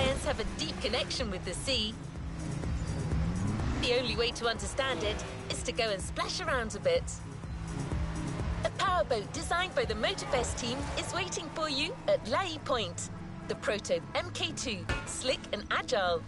giants have a deep connection with the sea. The only way to understand it is to go and splash around a bit. A powerboat designed by the MOTORFEST team is waiting for you at Lai Point. The Proto MK2, slick and agile.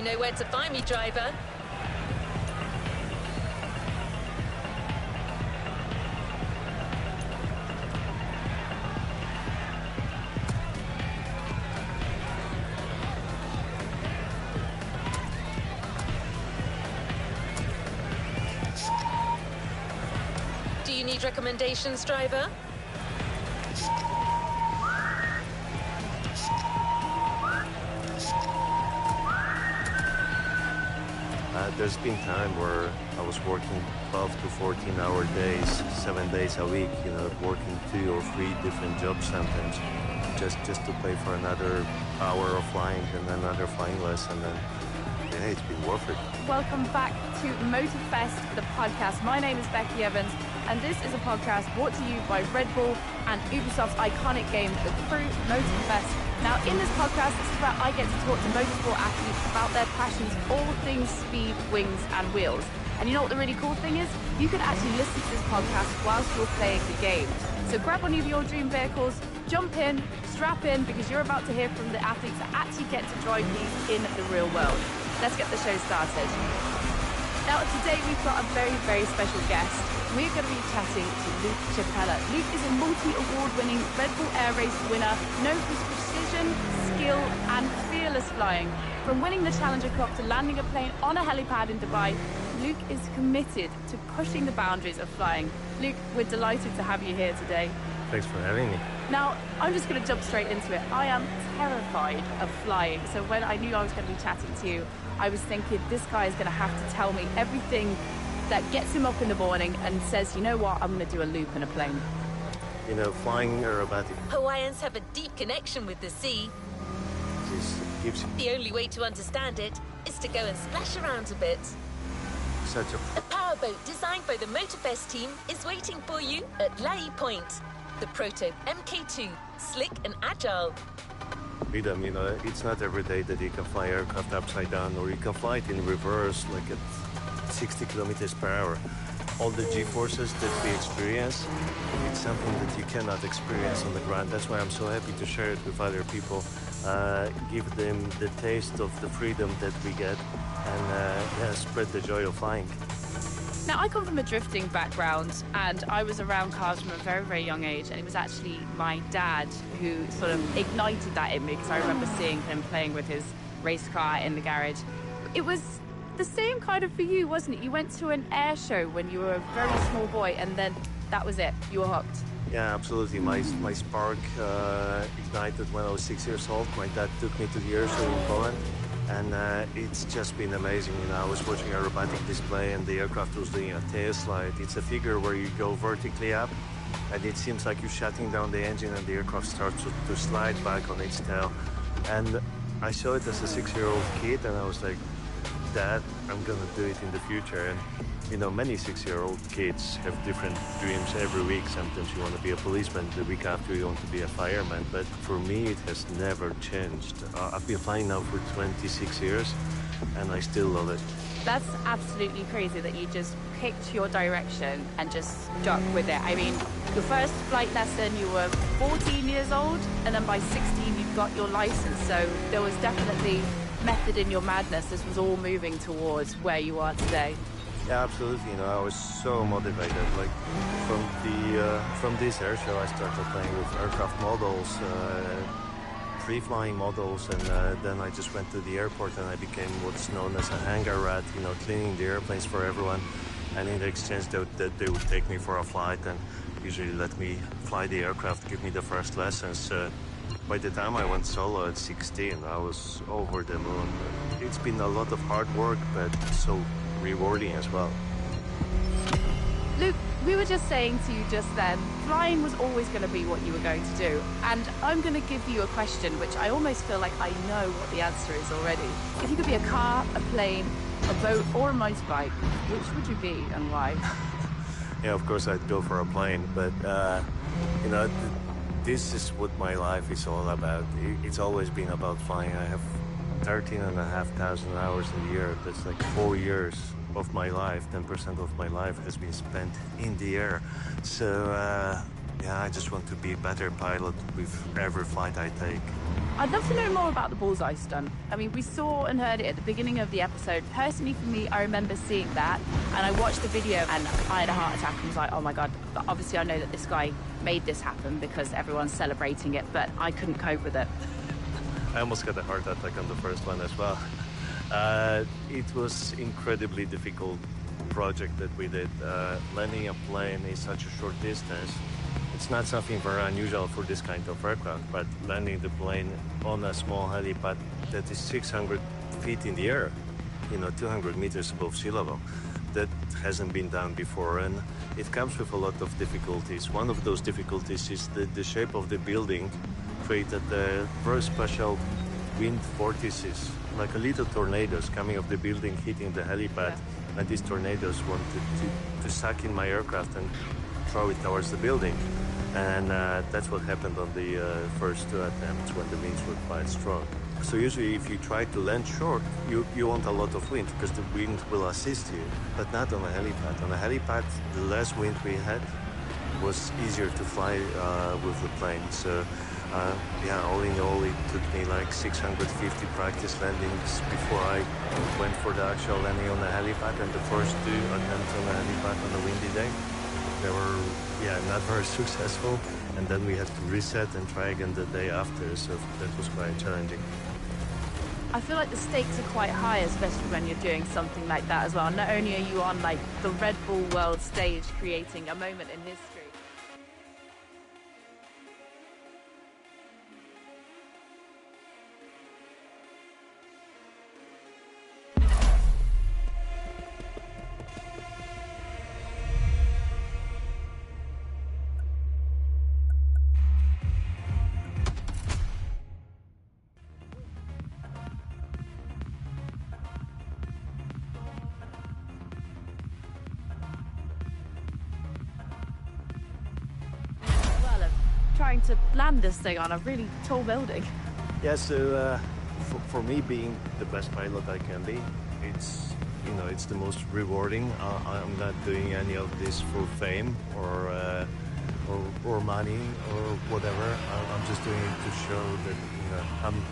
You know where to find me, driver. Do you need recommendations, driver? There's been time where I was working 12 to 14-hour days, 7 days a week, working 2 or 3 different jobs sometimes, just to pay for another hour of flying and another flying lesson, and yeah, it's been worth it. Welcome back to MOTORFEST, the podcast. My name is Becky Evans, and this is a podcast brought to you by Red Bull and Ubisoft's iconic game, The Crew MOTORFEST. Now, in this podcast, this is where I get to talk to motorsport athletes about their passions, all things speed, wings, and wheels. And you know what the really cool thing is? You can actually listen to this podcast whilst you're playing the game. So grab one of your dream vehicles, jump in, strap in, because you're about to hear from the athletes that actually get to drive these in the real world. Let's get the show started. Now, today we've got a very, very special guest. We're going to be chatting to Luke Chapella. Luke is a multi-award-winning Red Bull Air Race winner, known for his precision, skill, and fearless flying. From winning the Challenger Cup to landing a plane on a helipad in Dubai, Luke is committed to pushing the boundaries of flying. Luke, we're delighted to have you here today. Thanks for having me. Now, I'm just going to jump straight into it. I am terrified of flying. So when I knew I was going to be chatting to you, I was thinking this guy is going to have to tell me everything that gets him up in the morning and says, you know what, I'm going to do a loop in a plane. Flying aerobatic. Hawaiians have a deep connection with the sea. Gives The only way to understand it is to go and splash around a bit. such A powerboat designed by the MOTORFEST team is waiting for you at Lai Point. The Proto MK2, slick and agile. freedom. It's not every day that you can fly aircraft upside down, or you can fly it in reverse, like at 60 kilometers per hour. All the G-forces that we experience, it's something that you cannot experience on the ground. That's why I'm so happy to share it with other people, give them the taste of the freedom that we get, and spread the joy of flying. Now, I come from a drifting background, and I was around cars from a very, very young age, and it was actually my dad who sort of ignited that in me, because I remember seeing him playing with his race car in the garage. It was the same kind of for you, wasn't it? You went to an air show when you were a very small boy, and then that was it. You were hooked. Yeah, absolutely. My spark ignited when I was 6 years old. My dad took me to the air show in Poland, and it's just been amazing. I was watching a aerobatic display, and the aircraft was doing a tail slide. It's a figure where you go vertically up, and it seems like you're shutting down the engine, and the aircraft starts to slide back on its tail. And I saw it as a 6-year-old kid, and I was like, Dad, I'm gonna do it in the future. And many 6-year-old kids have different dreams every week. Sometimes you want to be a policeman, the week after you want to be a fireman. But for me, it has never changed. I've been flying now for 26 years, and I still love it. That's absolutely crazy that you just picked your direction and just stuck with it. I mean, your first flight lesson, you were 14 years old, and then by 16, you got your license. So there was definitely method in your madness. This was all moving towards where you are today. Yeah, absolutely. I was so motivated. Like from this air show, I started playing with aircraft models, free-flying models, and then I just went to the airport and I became what's known as a hangar rat. Cleaning the airplanes for everyone. And in exchange, they would take me for a flight and usually let me fly the aircraft, give me the first lessons. By the time I went solo at 16, I was over the moon. It's been a lot of hard work, but so rewarding as well. Luke, we were just saying to you just then, flying was always going to be what you were going to do. And I'm going to give you a question which I almost feel like I know what the answer is already. If you could be a car, a plane, a boat, or a motorbike, which would you be and why? Yeah, of course I'd go for a plane, but this is what my life is all about. It's always been about flying. I have 13,500 hours in the year. That's like 4 years of my life. 10% of my life has been spent in the air. So yeah, I just want to be a better pilot with every flight I take. I'd love to know more about the bullseye stunt. I mean, we saw and heard it at the beginning of the episode. Personally, for me, I remember seeing that, and I watched the video, and I had a heart attack and was like, oh my God. But obviously, I know that this guy made this happen because everyone's celebrating it, but I couldn't cope with it. I almost got a heart attack on the first one as well. It was incredibly difficult project that we did. Landing a plane is such a short distance. It's not something very unusual for this kind of aircraft, but landing the plane on a small helipad that is 600 feet in the air, 200 meters above sea level, that hasn't been done before, and it comes with a lot of difficulties. One of those difficulties is the shape of the building created very special wind vortices, like a little tornadoes coming off the building, hitting the helipad, and these tornadoes wanted to suck in my aircraft and throw it towards the building. And that's what happened on the first two attempts when the winds were quite strong. So usually if you try to land short, you want a lot of wind because the wind will assist you, but not on a helipad. On a helipad, the less wind we had was easier to fly with the plane. So yeah, all in all, it took me like 650 practice landings before I went for the actual landing on the helipad, and the first two attempts on the helipad on a windy day, they were, not very successful, and then we had to reset and try again the day after, so that was quite challenging. I feel like the stakes are quite high, especially when you're doing something like that as well. Not only are you on like the Red Bull World stage creating a moment in history. Trying to land this thing on a really tall building. Yeah, so for me, being the best pilot I can be, it's the most rewarding. I'm not doing any of this for fame or money or whatever. I'm just doing it to show that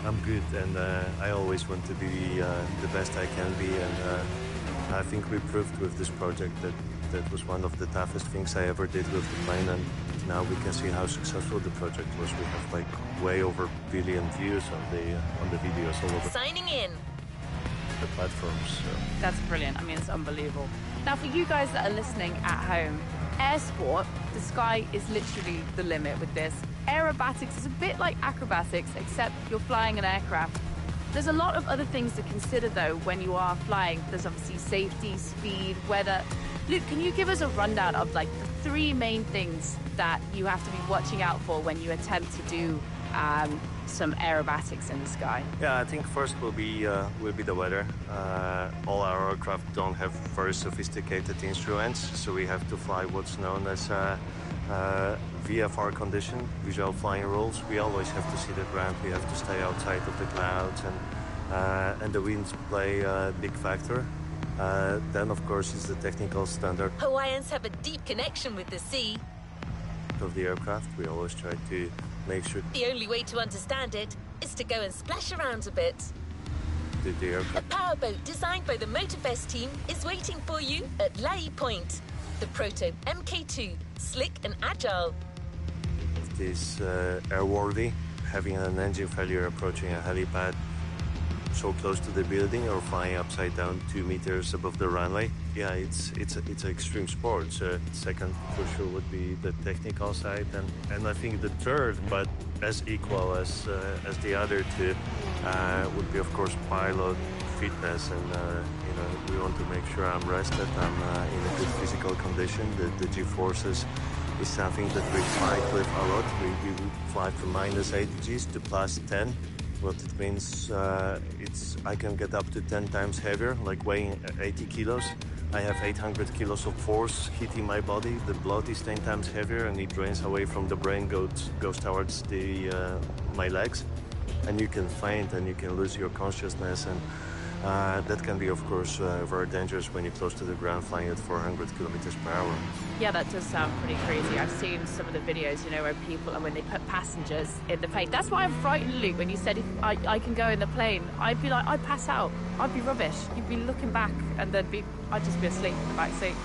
I'm good, and I always want to be the best I can be. And I think we proved with this project that was one of the toughest things I ever did with the plane, and now we can see how successful the project was. We have like way over 1 billion views on the videos all over Signing in. the platforms. So. That's brilliant. I mean, it's unbelievable. Now, for you guys that are listening at home, air sport, the sky is literally the limit with this. Aerobatics is a bit like acrobatics, except you're flying an aircraft. There's a lot of other things to consider, though, when you are flying. There's obviously safety, speed, weather. Luke, can you give us a rundown of like the 3 main things that you have to be watching out for when you attempt to do some aerobatics in the sky? Yeah, I think first will be the weather. All our aircraft don't have very sophisticated instruments, so we have to fly what's known as VFR condition, visual flying rules. We always have to see the ground. We have to stay outside of the clouds, and the winds play a big factor. Then, of course, is the technical standard Hawaiians have a deep connection with the sea. of the aircraft. We always try to make sure The only way to understand it is to go and splash around a bit. the A aircraft powerboat designed by the MOTORFEST team is waiting for you at Lai Point. The Proto MK2, slick and agile. is airworthy. Having an engine failure approaching a helipad so close to the building or flying upside down 2 meters above the runway. Yeah, it's an extreme sport. So second for sure would be the technical side, and I think the third, but as equal as the other two, would be of course pilot fitness, and we want to make sure I'm rested, I'm in a good physical condition. The G-forces is something that we fight with a lot. We fly from -8 Gs to +10. What it means, I can get up to 10 times heavier, like weighing 80 kilos. I have 800 kilos of force hitting my body. The blood is 10 times heavier, and it drains away from the brain, goes towards my legs, and you can faint and you can lose your consciousness. And That can be, of course, very dangerous when you're close to the ground flying at 400 kilometers per hour. Yeah, that does sound pretty crazy. I've seen some of the videos, you know, where people, when they put passengers in the plane. That's why I'm frightened, Luke, when you said if I can go in the plane. I'd be like, I'd pass out. I'd be rubbish. You'd be looking back and I'd just be asleep in the back seat.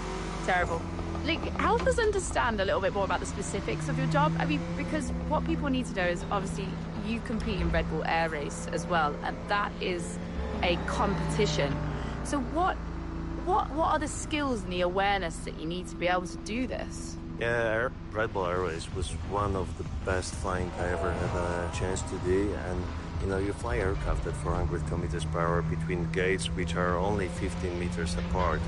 Terrible. Luke, help us understand a little bit more about the specifics of your job. I mean, because what people need to know is obviously you compete in Red Bull Air Race as well, and that is a competition. So what are the skills and the awareness that you need to be able to do this? Yeah, Red Bull Air Race was one of the best flying I ever had a chance to do. And you know, you fly aircraft at 400 kilometers per hour between gates which are only 15 meters apart.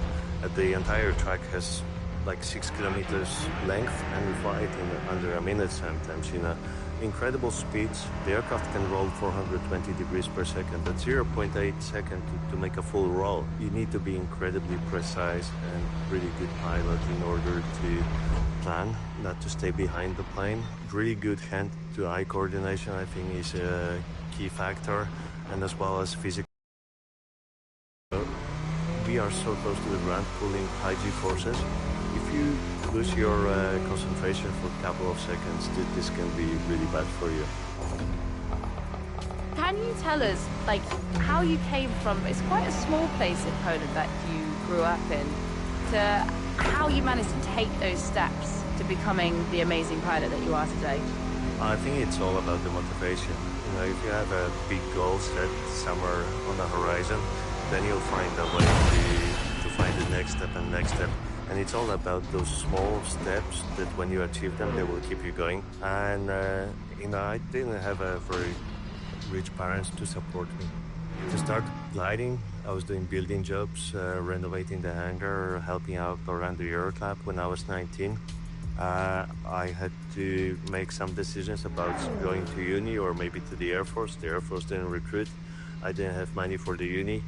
The entire track has like 6 kilometers length, and we fly it in under a minute sometimes, you know. Incredible speeds. The aircraft can roll 420 degrees per second at 0.8 seconds to make a full roll. You need to be incredibly precise and really good pilot in order to plan, not to stay behind the plane. Really good hand-to-eye coordination, I think, is a key factor, and as well as physical. We are so close to the ground, pulling high G forces. If you lose your concentration for a couple of seconds, this can be really bad for you. Can you tell us, like, how you came from, it's quite a small place in Poland that you grew up in, to how you managed to take those steps to becoming the amazing pilot that you are today? I think it's all about the motivation. You know, if you have a big goal set somewhere on the horizon, then you'll find a way to find the next step and next step. And it's all about those small steps that when you achieve them, they will keep you going. And, you know, I didn't have a very rich parents to support me. To start gliding, I was doing building jobs, renovating the hangar, helping out around the Euro Club when I was 19. I had to make some decisions about going to uni or maybe to the Air Force. The Air Force didn't recruit. I didn't have money for the uni.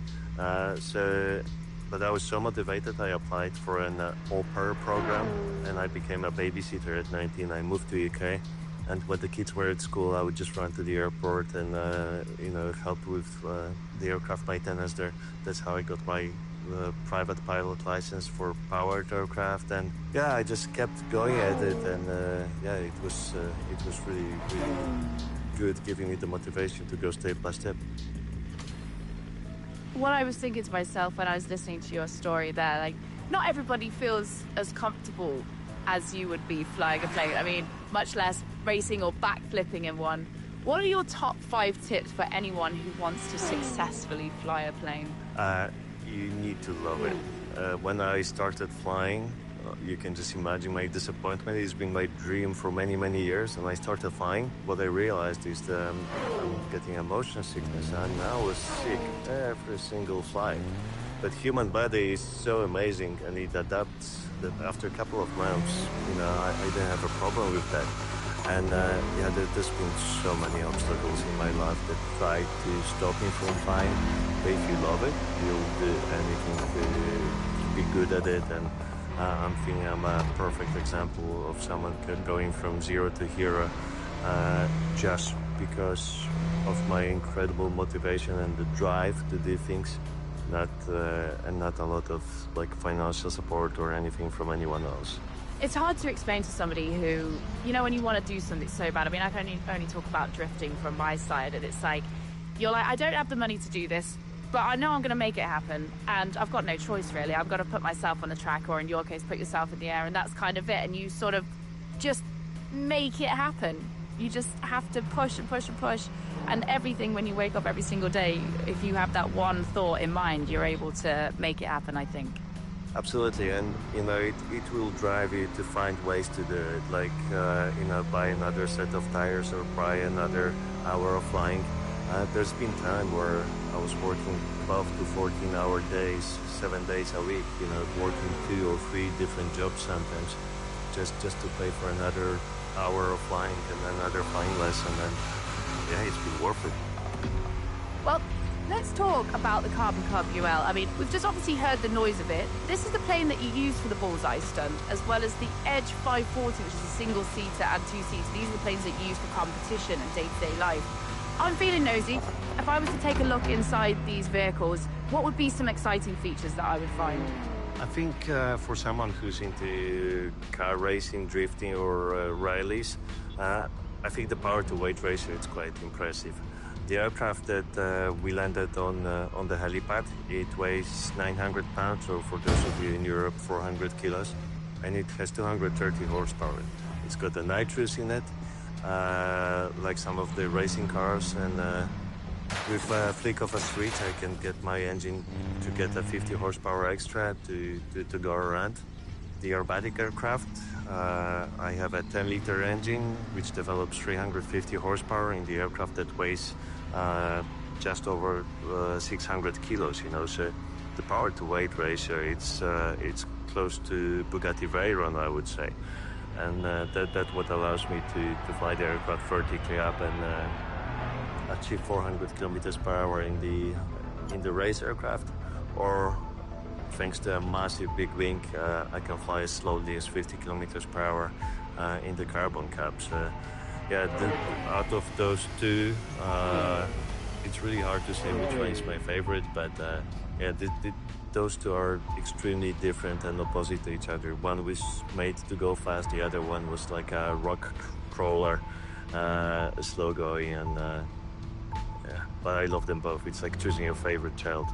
But I was so motivated, I applied for an au-pair program, and I became a babysitter at 19. I moved to UK, and when the kids were at school, I would just run to the airport and you know, help with the aircraft maintenance there. That's how I got my private pilot license for powered aircraft, and yeah, I just kept going at it, and yeah, it was really good, giving me the motivation to go step by step. What I was thinking to myself when I was listening to your story there, like, not everybody feels as comfortable as you would be flying a plane. I mean, much less racing or backflipping in one. What are your top 5 tips for anyone who wants to successfully fly a plane? You need to love it. When I started flying, you can just imagine my disappointment. It's been my dream for many, many years, and I started flying. What I realized is that I'm getting a motion sickness, and I was sick every single flight. But human body is so amazing, and it adapts. That after a couple of months, you know, I didn't have a problem with that. And yeah, there's been so many obstacles in my life that try to stop me from flying. But if you love it, you'll do anything to be good at it. And I'm thinking I'm a perfect example of someone going from zero to hero just because of my incredible motivation and the drive to do things, and not a lot of like financial support or anything from anyone else. It's hard to explain to somebody who, you know, when you want to do something so bad. I mean, I can only talk about drifting from my side, and it's like, you're like, I don't have the money to do this, but I know I'm going to make it happen, and I've got no choice, really. I've got to put myself on the track, or in your case, put yourself in the air, and that's kind of it. And you sort of just make it happen. You just have to push and push and push. And everything, when you wake up every single day, if you have that one thought in mind, you're able to make it happen, I think. Absolutely, and you know, it will drive you to find ways to do it, like you know, buy another set of tires or buy another hour of flying. There's been time where I was working 12 to 14-hour days, 7 days a week, you know, working 2 or 3 different jobs sometimes, just to pay for another hour of flying and another flying lesson, and yeah, it's been worth it. Well, let's talk about the Carbon Cub UL. I mean, we've just obviously heard the noise of it. This is the plane that you used for the Bullseye stunt, as well as the Edge 540, which is a single-seater and 2-seater. These are the planes that you use for competition and day-to-day life. I'm feeling nosy. If I was to take a look inside these vehicles, what would be some exciting features that I would find? I think for someone who's into car racing, drifting, or rallies, I think the power-to-weight ratio is quite impressive. The aircraft that we landed on the helipad, it weighs 900 pounds, or for those of you in Europe, 400 kilos, and it has 230 horsepower. It's got a nitrous in it, like some of the racing cars, and with a flick of a switch, I can get my engine to get a 50 horsepower extra to go around. The aerobatic aircraft, I have a 10-liter engine which develops 350 horsepower in the aircraft that weighs just over 600 kilos. You know, so the power-to-weight ratio, it's close to Bugatti Veyron, I would say, and that's what allows me to fly the aircraft vertically up and achieve 400 kilometers per hour in the race aircraft, or thanks to a massive big wing, I can fly as slowly as 50 kilometers per hour in the carbon caps. Yeah, out of those two, it's really hard to say which one is my favorite, but yeah, those two are extremely different and opposite to each other. One was made to go fast, the other one was like a rock crawler, slow going, and yeah, but I love them both. It's like choosing your favorite child.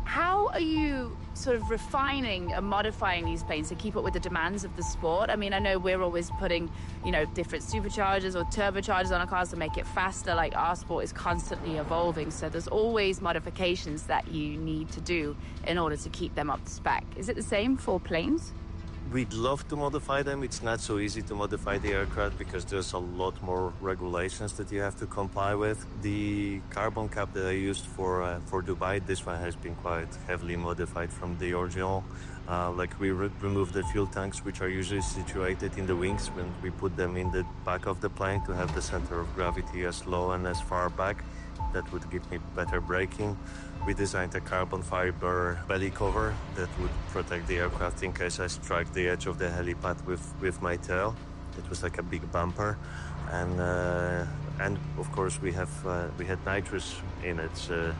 How are you sort of refining and modifying these planes to keep up with the demands of the sport? I mean, I know we're always putting, you know, different superchargers or turbochargers on our cars to make it faster. Like, our sport is constantly evolving, so there's always modifications that you need to do in order to keep them up to spec. Is it the same for planes? We'd love to modify them. It's not so easy to modify the aircraft because there's a lot more regulations that you have to comply with. The carbon cap that I used for Dubai, this one has been quite heavily modified from the original. Like, we removed the fuel tanks, which are usually situated in the wings, when we put them in the back of the plane to have the center of gravity as low and as far back. That would give me better braking. We designed a carbon fiber belly cover that would protect the aircraft in case I strike the edge of the helipad with my tail. It was like a big bumper, and of course we had nitrous in it. So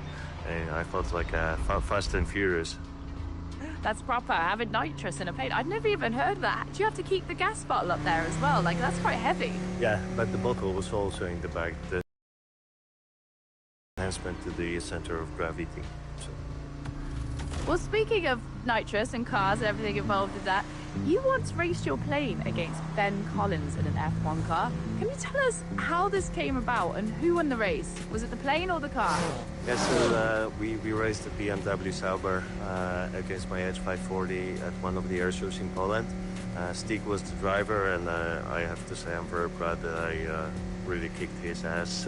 I felt like Fast and Furious. That's proper, having nitrous in a plane. I'd never even heard of that. Do you have to keep the gas bottle up there as well? Like, that's quite heavy. Yeah, but the bottle was also in the back. The enhancement to the center of gravity. So. Well, speaking of nitrous and cars and everything involved in that, you once raced your plane against Ben Collins in an F1 car. Can you tell us how this came about and who won the race? Was it the plane or the car? Yeah, so we raced a BMW Sauber against my Edge 540 at one of the air shows in Poland. Stig was the driver, and I have to say I'm very proud that I really kicked his ass.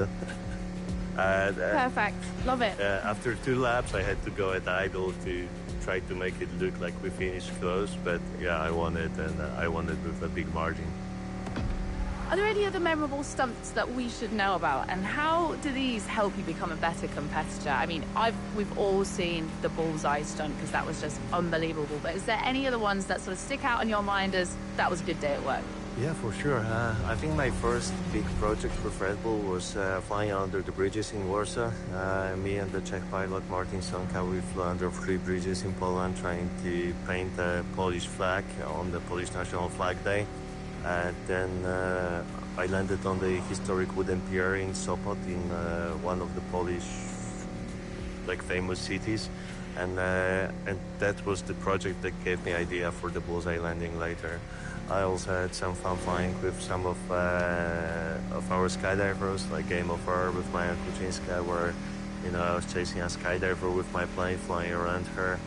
Perfect. Love it. After 2 laps, I had to go at idle to try to make it look like we finished close, but yeah, I won it, and I won it with a big margin. Are there any other memorable stunts that we should know about, and how do these help you become a better competitor? I mean, we've all seen the bullseye stunt because that was just unbelievable, but is there any other ones that sort of stick out in your mind as that was a good day at work? Yeah, for sure. I think my first big project with Red Bull was flying under the bridges in Warsaw. Me and the Czech pilot Martin Sonka, we flew under 3 bridges in Poland trying to paint the Polish flag on the Polish National Flag Day. Then I landed on the historic wooden pier in Sopot, in one of the Polish famous cities. And that was the project that gave me idea for the bullseye landing later. I also had some fun flying with some of our skydivers, like Game of War with Maja Kuczynska, where, you know, I was chasing a skydiver with my plane, flying around her.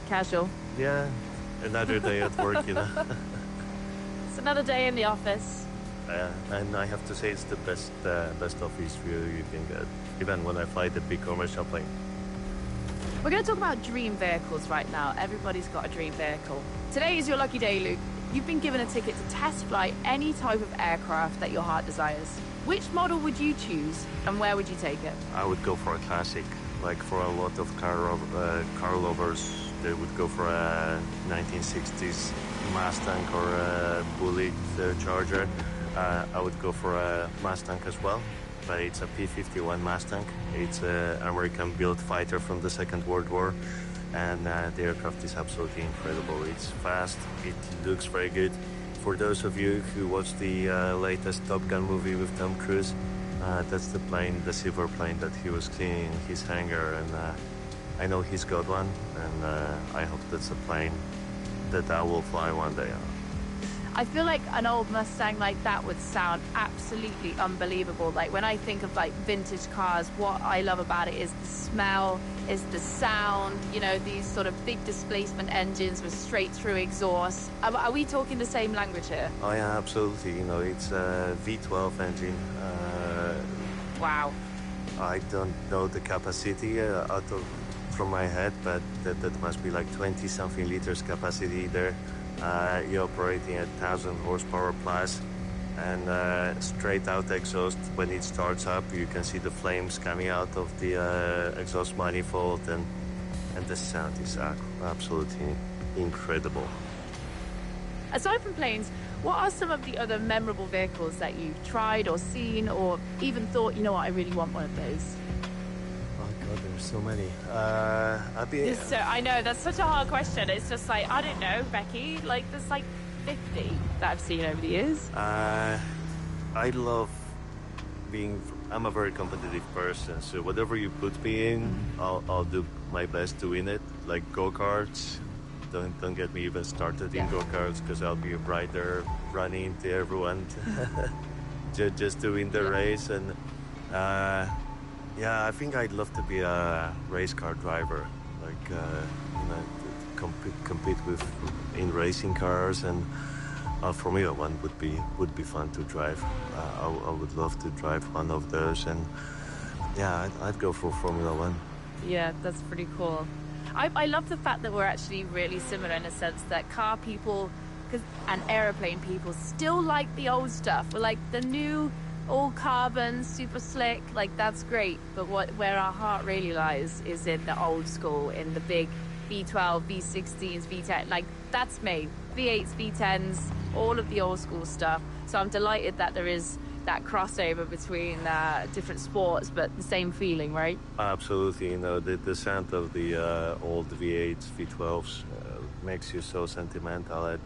Casual. Yeah, another day at work, you know. It's another day in the office. And I have to say it's the best office view you can get, even when I fly the big commercial plane. We're going to talk about dream vehicles right now. Everybody's got a dream vehicle. Today is your lucky day, Luke. You've been given a ticket to test fly any type of aircraft that your heart desires. Which model would you choose, and where would you take it? I would go for a classic. Like, for a lot of car lovers, they would go for a 1960s Mustang or a Bullitt Charger. I would go for a Mustang as well. but it's a P-51 Mustang. It's an American-built fighter from the Second World War, and the aircraft is absolutely incredible. It's fast, it looks very good. For those of you who watched the latest Top Gun movie with Tom Cruise, that's the plane, the silver plane that he was cleaning in his hangar, and I know he's got one, and I hope that's a plane that I will fly one day. I feel like an old Mustang like that would sound absolutely unbelievable. Like when I think of like vintage cars, what I love about it is the smell, is the sound, you know, these sort of big displacement engines with straight through exhaust. Are we talking the same language here? Oh yeah, absolutely. You know, it's a V12 engine. Wow. I don't know the capacity from my head, but that must be like 20-something liters capacity there. You're operating at 1,000 horsepower plus, and straight out exhaust. When it starts up, you can see the flames coming out of the exhaust manifold, and the sound is absolutely incredible. Aside from planes, what are some of the other memorable vehicles that you've tried or seen or even thought, you know what, I really want one of those? Oh God, there's so many. So I know that's such a hard question. It's just like, I don't know, Becky, like there's like 50 that I've seen over the years. I love I'm a very competitive person, so whatever you put me in, I'll do my best to win it. Like go-karts, don't get me even started in go-karts, because I'll be right there running into everyone just to win the race. And yeah, I think I'd love to be a race car driver, like you know, to compete in racing cars, and Formula One would be fun to drive. I would love to drive one of those, and yeah, I'd go for Formula One. Yeah, that's pretty cool. I love the fact that we're actually really similar in a sense that car people and aeroplane people still like the old stuff. We're like the new, all carbon, super slick, like that's great. But where our heart really lies is in the old school, in the big V12, V16s, V10. Like that's me. V8s, V10s, all of the old school stuff. So I'm delighted that there is that crossover between different sports, but the same feeling, right? Absolutely. You know, the sound of the old V8s, V12s makes you so sentimental.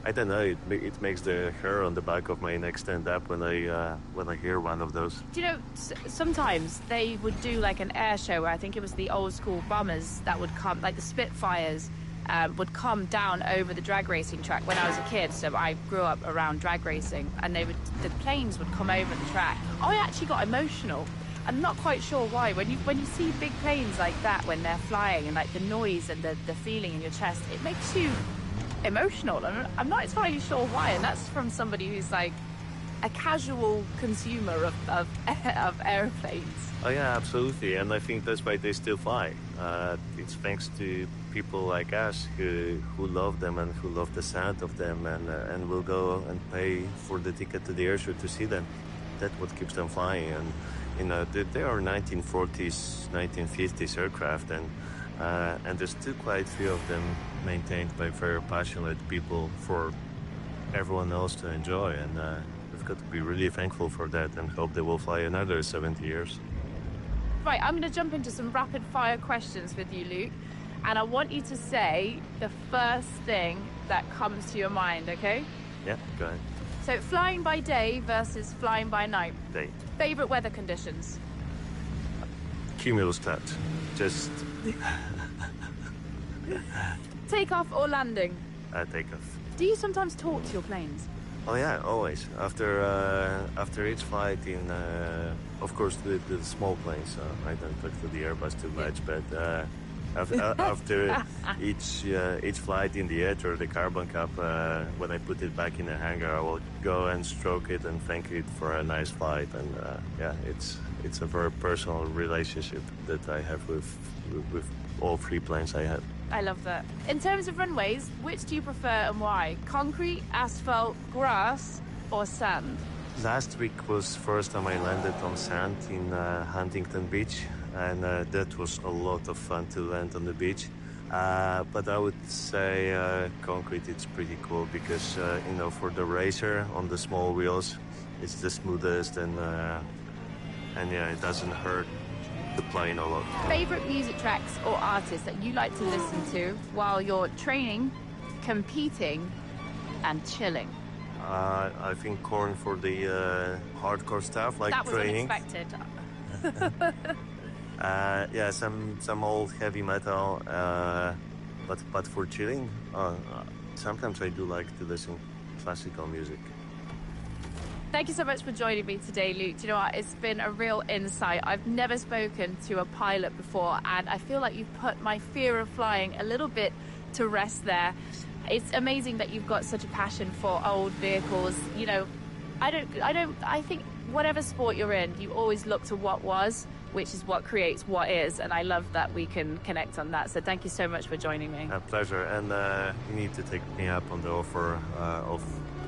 I don't know, it makes the hair on the back of my neck stand up when I hear one of those. Do you know, sometimes they would do like an air show where I think it was the old school bombers that would come, like the Spitfires, would come down over the drag racing track when I was a kid. So I grew up around drag racing, and the planes would come over the track. I actually got emotional. I'm not quite sure why. When you see big planes like that when they're flying, and like the noise and the feeling in your chest, it makes you emotional. And I'm not entirely sure why. And that's from somebody who's like a casual consumer of airplanes. Oh yeah, absolutely. And I think that's why they still fly. It's thanks to people like us who love them and who love the sound of them, and will go and pay for the ticket to the air show to see them. That's what keeps them flying. And you know, they are 1940s, 1950s aircraft, and there's still quite a few of them maintained by very passionate people for everyone else to enjoy. And we've got to be really thankful for that, and hope they will fly another 70 years. Right, I'm going to jump into some rapid fire questions with you, Luke. And I want you to say the first thing that comes to your mind, okay? Yeah, go ahead. So flying by day versus flying by night. Day. Favorite weather conditions? Cumulostat. Just Takeoff or landing? Takeoff. Do you sometimes talk to your planes? Oh yeah, always. After each flight in, of course, the small planes. I don't talk to the Airbus too much, but after each flight in the edge or the carbon cap, when I put it back in the hangar, I will go and stroke it and thank it for a nice flight. And yeah, it's a very personal relationship that I have with all three planes I have. I love that. In terms of runways, which do you prefer and why? Concrete, asphalt, grass, or sand? Last week was first time I landed on sand in Huntington Beach, and that was a lot of fun to land on the beach. But I would say concrete, it's pretty cool because, you know, for the racer on the small wheels, it's the smoothest, and and yeah, it doesn't hurt to play a lot. Favorite music tracks or artists that you like to listen to while you're training, competing, and chilling? I think Korn for the hardcore stuff, like That was training. unexpected. Yeah, some old heavy metal, but for chilling, sometimes I do like to listen classical music. Thank you so much for joining me today, Luke. Do you know what? It's been a real insight. I've never spoken to a pilot before, and I feel like you've put my fear of flying a little bit to rest there. It's amazing that you've got such a passion for old vehicles. You know, I think whatever sport you're in, you always look to what was, which is what creates what is, and I love that we can connect on that. So thank you so much for joining me. A pleasure, and you need to take me up on the offer of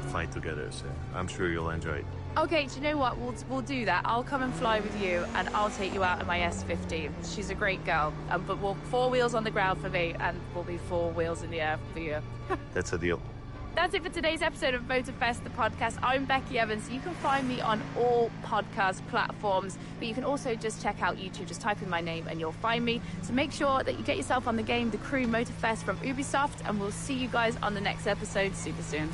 fly together, so I'm sure you'll enjoy it. Okay, do you know what? We'll do that. I'll come and fly with you, and I'll take you out in my S15. She's a great girl, but we'll 4 wheels on the ground for me, and we'll be 4 wheels in the air for you. That's a deal. That's it for today's episode of MotorFest, the podcast. I'm Becky Evans. You can find me on all podcast platforms, but you can also just check out YouTube. Just type in my name and you'll find me. So make sure that you get yourself on the game, The Crew MotorFest from Ubisoft, and we'll see you guys on the next episode super soon.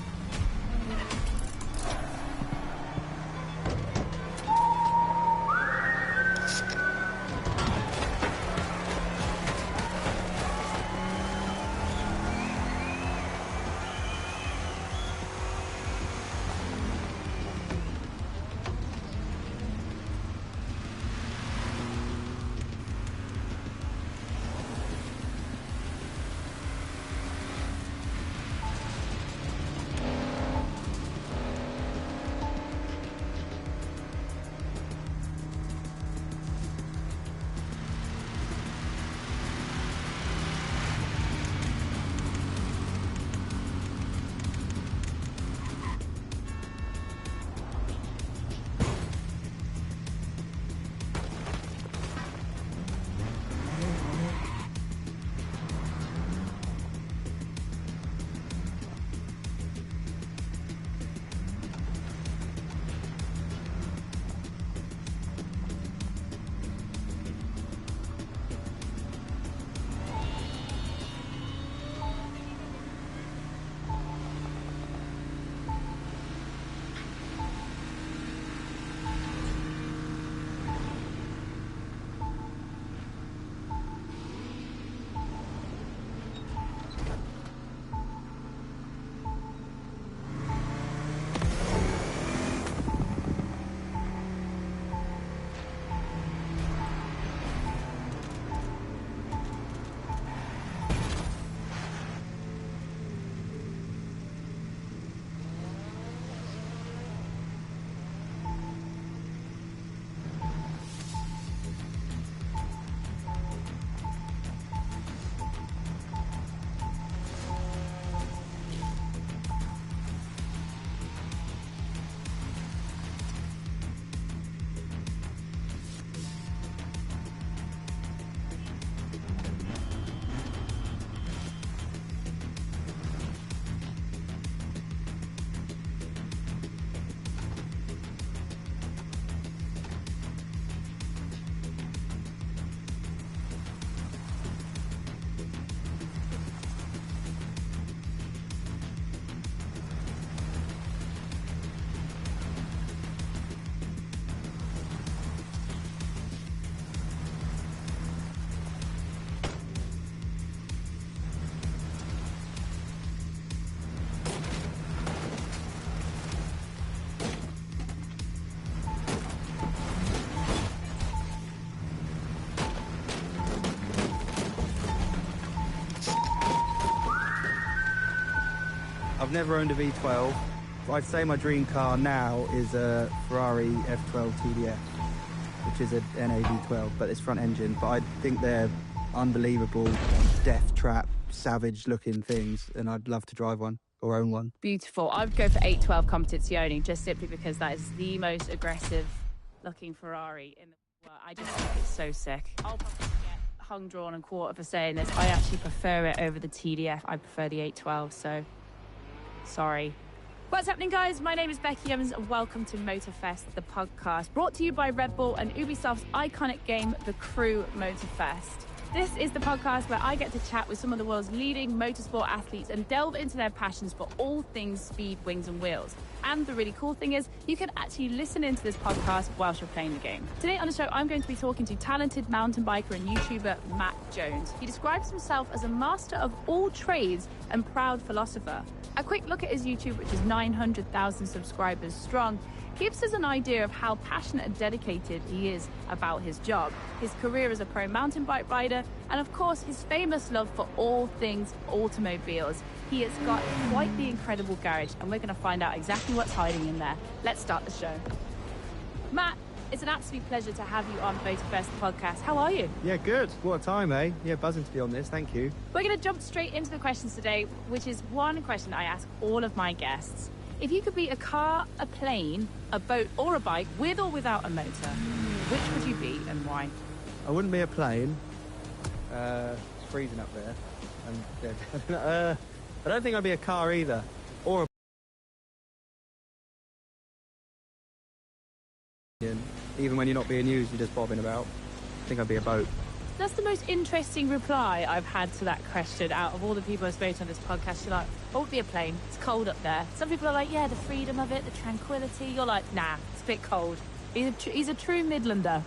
I've never owned a V12. I'd say my dream car now is a Ferrari F12 TDF, which is an NAV12, but it's front engine. But I think they're unbelievable, death trap, savage-looking things, and I'd love to drive one or own one. Beautiful. I'd go for 812 Competizione just simply because that is the most aggressive-looking Ferrari in the world. I just think it's so sick. I'll probably get hung, drawn, and quartered for saying this. I actually prefer it over the TDF. I prefer the 812, so sorry. What's happening, guys? My name is Becky Evans and welcome to MOTORFEST, the podcast, brought to you by Red Bull and Ubisoft's iconic game, The Crew MOTORFEST. This is the podcast where I get to chat with some of the world's leading motorsport athletes and delve into their passions for all things speed, wings and wheels. And the really cool thing is you can actually listen into this podcast whilst you're playing the game. Today on the show, I'm going to be talking to talented mountain biker and YouTuber Matt Jones. He describes himself as a master of all trades and proud philosopher. A quick look at his YouTube, which is 900,000 subscribers strong, gives us an idea of how passionate and dedicated he is about his job, his career as a pro mountain bike rider, and of course his famous love for all things automobiles. He has got quite the incredible garage, and we're going to find out exactly what's hiding in there. Let's start the show. Matt, it's an absolute pleasure to have you on MOTORFEST podcast. How are you? Yeah, good. What a time, eh? Yeah, buzzing to be on this. Thank you. We're going to jump straight into the questions today, which is one question I ask all of my guests. If you could be a car, a plane, a boat or a bike with or without a motor, which would you be and why? I wouldn't be a plane. It's freezing up there. And I don't think I'd be a car either. Or a... Even when you're not being used, you're just bobbing about. I think I'd be a boat. That's the most interesting reply I've had to that question out of all the people I've spoken on this podcast. You're like, oh, it'd be a plane. It's cold up there. Some people are like, yeah, the freedom of it, the tranquility. You're like, nah, it's a bit cold. He's a true Midlander.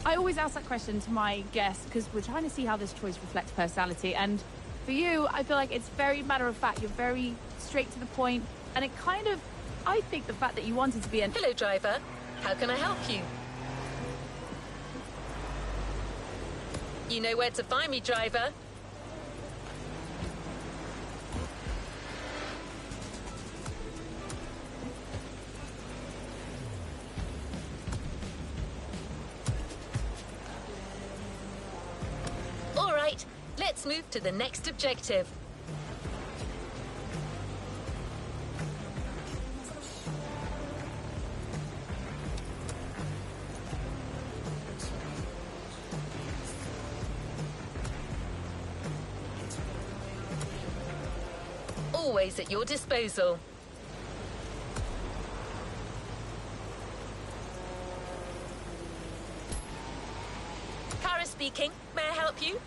I always ask that question to my guests because we're trying to see how this choice reflects personality. And for you, I feel like it's very matter of fact. You're very straight to the point. And it kind of, I think the fact that you wanted to be an... Hello, driver. How can I help you? You know where to find me, driver. All right, let's move to the next objective. Always at your disposal. Kara speaking. May I help you?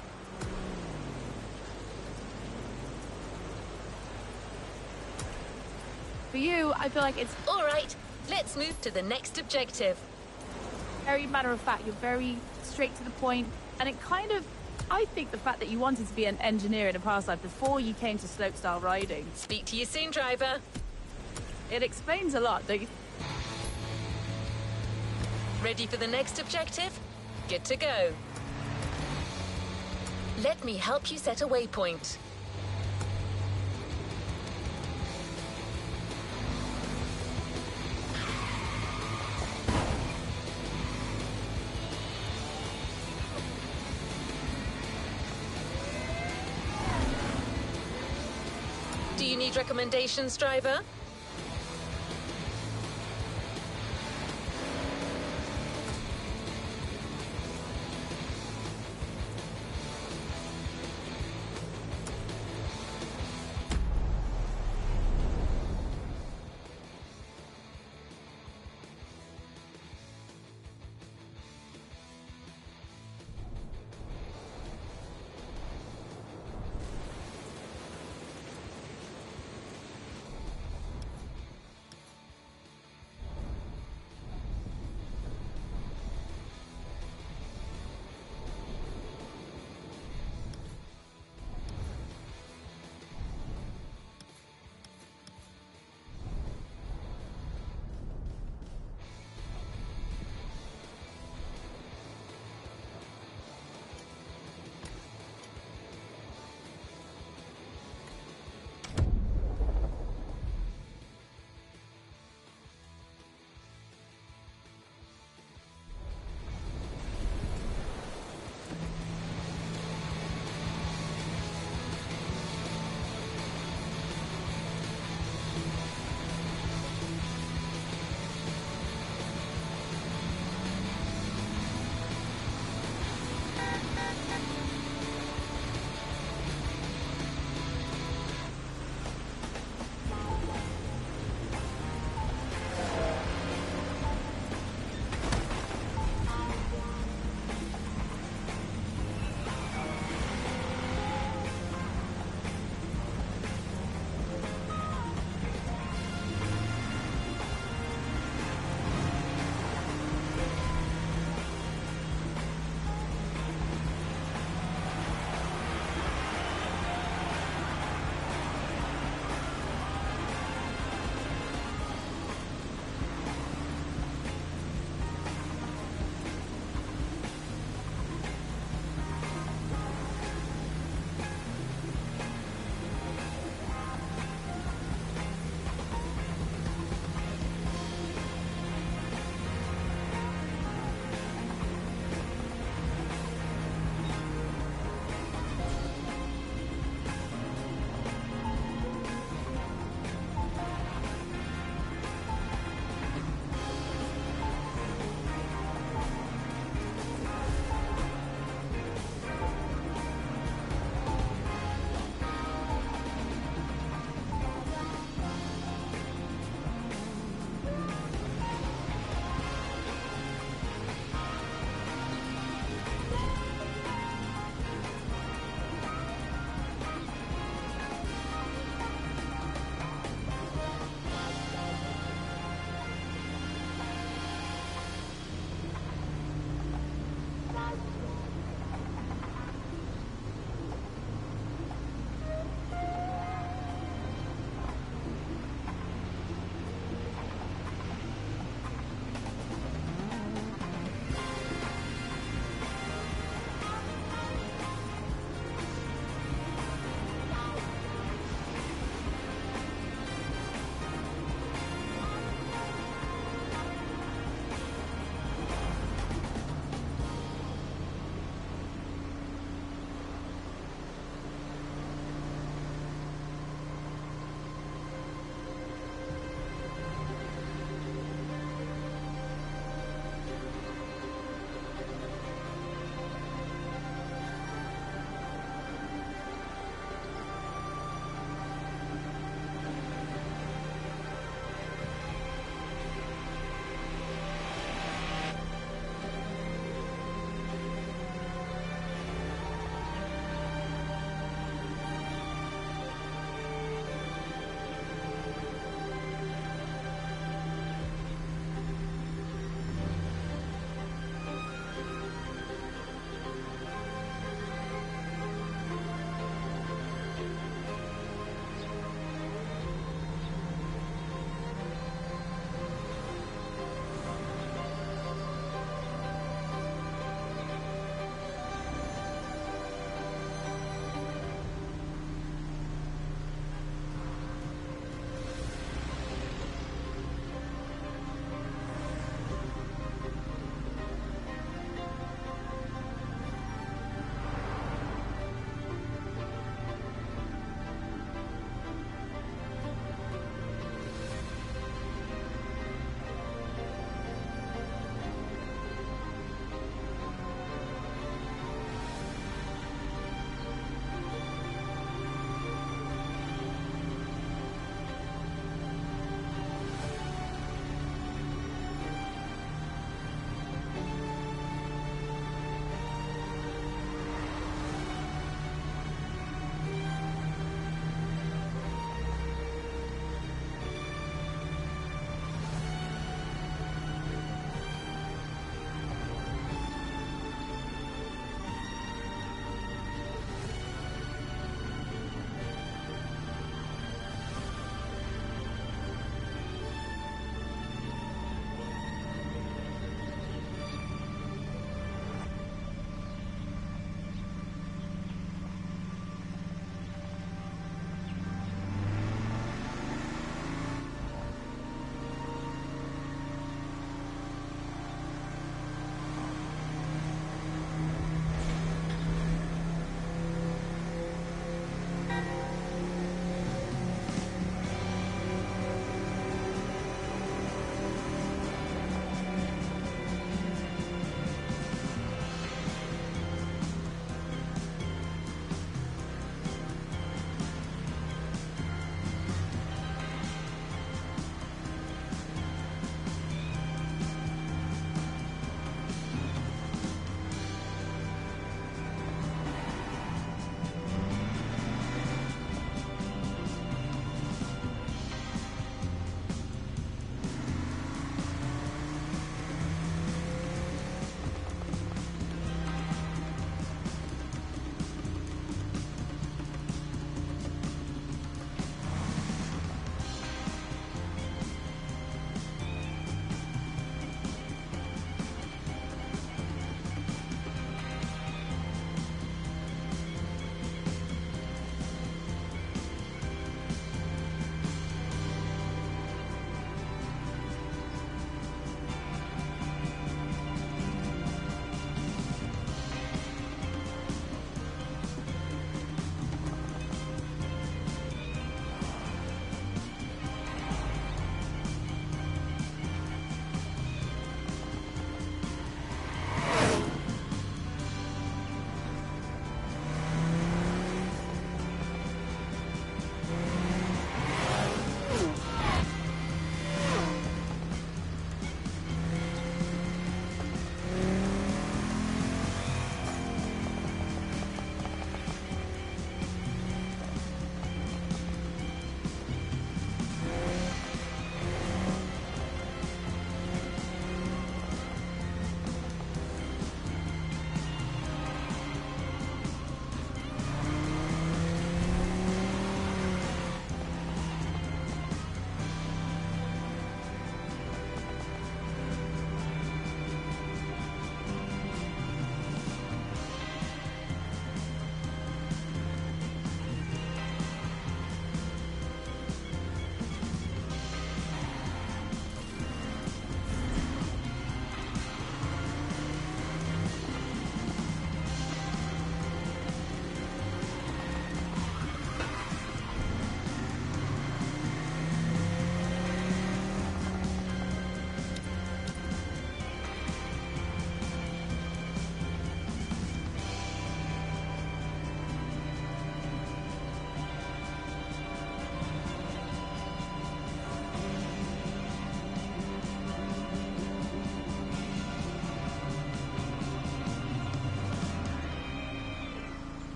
For you, I feel like it's All right, let's move to the next objective. very matter of fact. You're very straight to the point. And it kind of, I think the fact that you wanted to be an engineer in a past life before you came to slopestyle riding. Speak to you soon, driver. It explains a lot, don't you? Ready for the next objective? Good to go. Let me help you set a waypoint. Do you need recommendations, driver?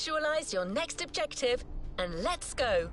Visualize your next objective and let's go.